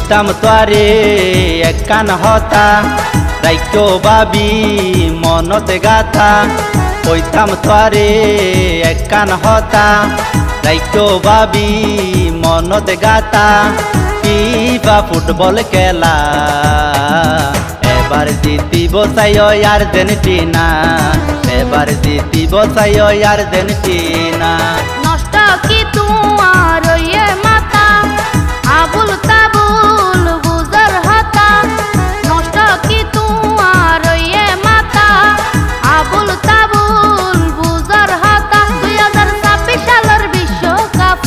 কইতাম তোরে একখান হতা রাইক্য বাবি মনতে গাথা কইতাম তোরে একখান হতা রাইক্য বাবি মনতে গাথা কিবা ফুটবল খেলা এবার জিতিব চাই আর্জেন্টিনা এবার জিতিব চাই আর্জেন্টিনা নষ্ট কি তোমার মাথা আবুল তাবুল বুজার হতা নষ্ট কি তোমার মাথা আবুল তাবুল বুজার হতা 2026 সালের বিশ্বকাপ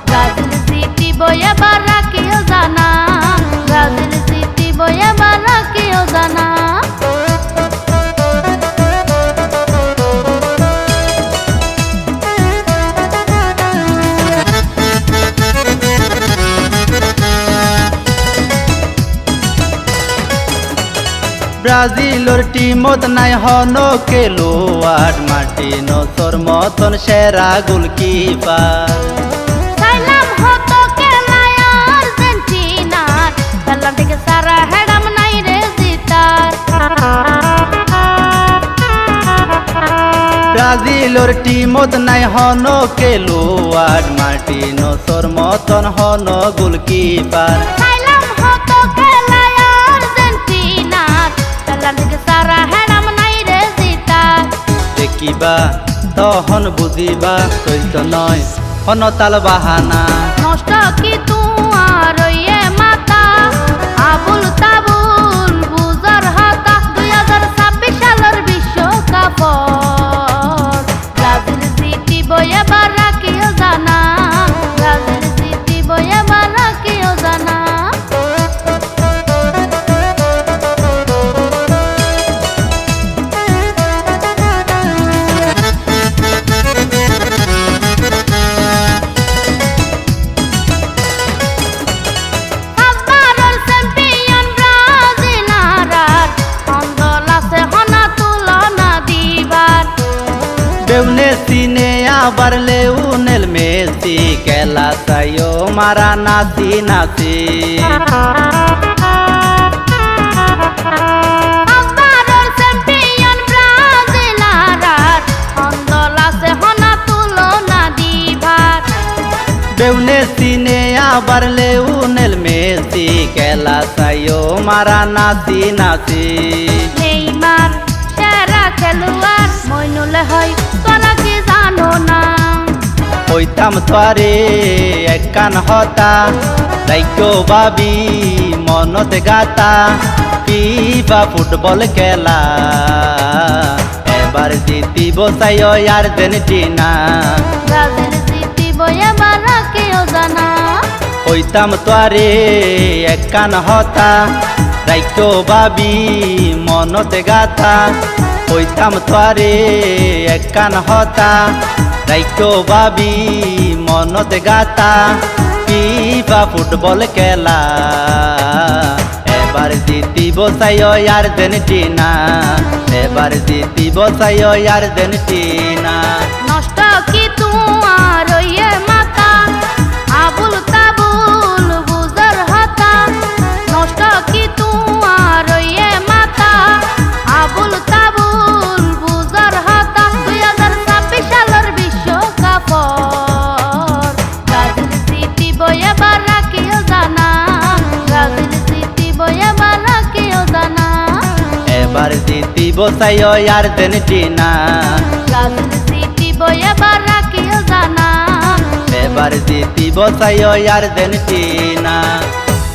ব্রাজিল জিতিব এবার কেউ জানা ব্রাজিল জিতিব এবার কেউ জানা ব্রাজিলর টিমত নাই হন খেলোয়াড় মার্টিনোসর মতন সেরা গোলকিপার সাইলাম হতো খেলায় আর্জেন্টিনা খেলা থেকে সারা হেডাম নাই রে জিতার ব্রাজিলর টিমত নাই হন খেলোয়াড় মার্টিনোসর মতন হন গোলকিপার সাইলাম হতো খেলায় আর্জেন্টিনা খেলা থেকে সারা হেডাম নাই রে জিতার দেখিবা তখন বুঝিবা চৈত নয় হন তাল বাহানা নষ্ট কি তোমার মাথা আবুল তাবুল বুজার হতা 2026 সালের বিশ্বকাপ ব্রাজিল জিতিব এবার কেউ জানা ব্রাজিল জিতিব এবার কেউ জানা বেউনে সিনে আবার লেউনেল মেসি খেলা চাইও মারা নাচি নাচি বেউনে সিনে আবার লেউনেল মেসি খেলা চাইও মারা নাচি নাচি নেইমার সেরা খেলোয়াড় মইনুল হয় তোরা কি জানো না কইতাম তোরে একখান হতা রাইক্য বাবি মনতে গাথা কিবা ফুটবল খেলা এবার জিতিব চাই আর্জেন্টিনা ব্রাজিল জিতিব এবার কেউ জানা কইতাম তোরে একখান হতা রাইক্য বাবি মনতে গাথা কইতাম তোরে একখান হতা রাইক্য বাবি মনতে গাথা কিবা ফুটবল খেলা এবার জিতিব চাই আর্জেন্টিনা এবার জিতিব চাই আর্জেন্টিনা নষ্ট কি তোমার মাথা আবুল তাবুল বুজার হতা নষ্ট কি তোমার মাথা আবুল তাবুল বুজার হতা 2026 সালের বিশ্বকাপ ব্রাজিল জিতিব এবার কেউ জানা ব্রাজিল জিতিব এবার কেউ জানা এবার জিতিব চাই আর্জেন্টিনা ব্রাজিল জিতিব এবার কেউ জানা এবার জিতিব চাই আর্জেন্টিনা।